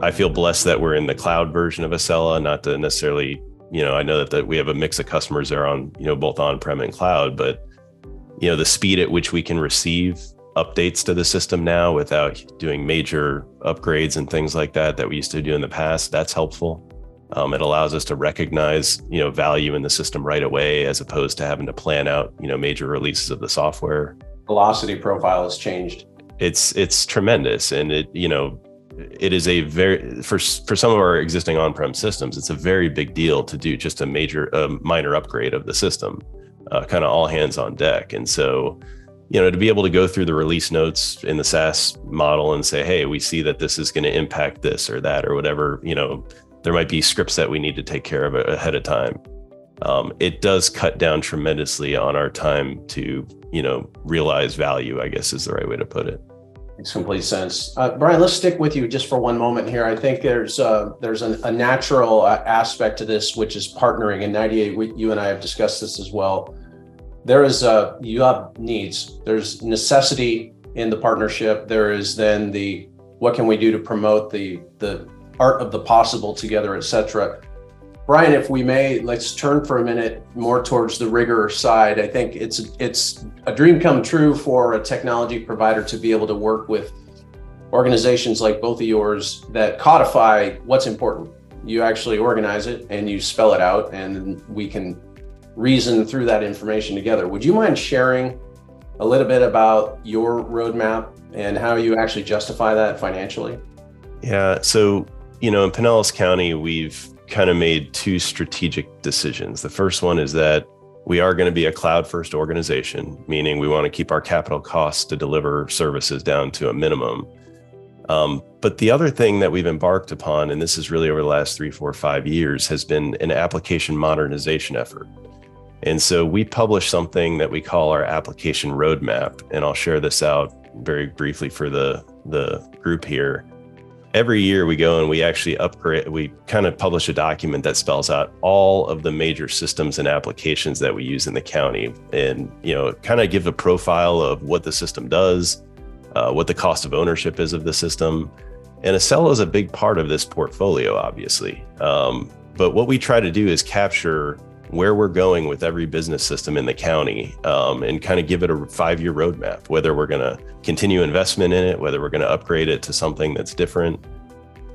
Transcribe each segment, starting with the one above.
I feel blessed that we're in the cloud version of Acela, not to necessarily, I know that we have a mix of customers that are on, both on-prem and cloud, but, the speed at which we can receive updates to the system now without doing major upgrades and things like that we used to do in the past, that's helpful. It allows us to recognize, value in the system right away, as opposed to having to plan out, major releases of the software. Velocity profile has changed. It's tremendous. And it is a very, for some of our existing on-prem systems, it's a very big deal to do just a minor upgrade of the system, kind of all hands on deck. And so, to be able to go through the release notes in the SaaS model and say, hey, we see that this is going to impact this or that or whatever, there might be scripts that we need to take care of ahead of time. It does cut down tremendously on our time to, realize value, I guess is the right way to put it. Makes complete sense. Brian, let's stick with you just for one moment here. I think there's a natural aspect to this, which is partnering. And 98, you and I have discussed this as well. You have needs. There's necessity in the partnership. There is then what can we do to promote the art of the possible together, et cetera. Brian, if we may, let's turn for a minute more towards the rigor side. I think it's a dream come true for a technology provider to be able to work with organizations like both of yours that codify what's important. You actually organize it and you spell it out, and we can reason through that information together. Would you mind sharing a little bit about your roadmap and how you actually justify that financially? Yeah. So, in Pinellas County, we've kind of made two strategic decisions. The first one is that we are going to be a cloud-first organization, meaning we want to keep our capital costs to deliver services down to a minimum. But the other thing that we've embarked upon, and this is really over the last 3, 4, 5 years, has been an application modernization effort. And so we publish something that we call our application roadmap, and I'll share this out very briefly for the group here. Every year we go and we actually we kind of publish a document that spells out all of the major systems and applications that we use in the county, and, kind of give a profile of what the system does, what the cost of ownership is of the system. And Acela is a big part of this portfolio, obviously. But what we try to do is capture where we're going with every business system in the county, and kind of give it a 5-year roadmap, whether we're going to continue investment in it, whether we're going to upgrade it to something that's different.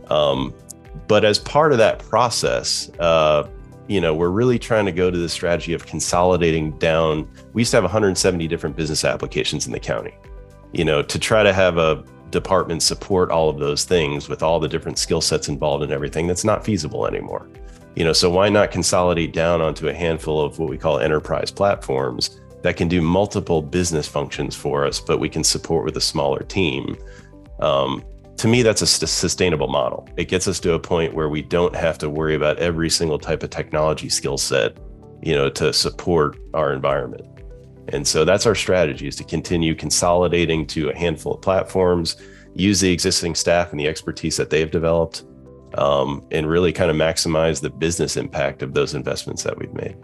But as part of that process, we're really trying to go to the strategy of consolidating down. We used to have 170 different business applications in the county, to try to have a department support all of those things with all the different skill sets involved and everything. That's not feasible anymore. So why not consolidate down onto a handful of what we call enterprise platforms that can do multiple business functions for us, but we can support with a smaller team? To me, that's a sustainable model. It gets us to a point where we don't have to worry about every single type of technology skill set, to support our environment. And so that's our strategy, is to continue consolidating to a handful of platforms, use the existing staff and the expertise that they've developed, and really kind of maximize the business impact of those investments that we've made.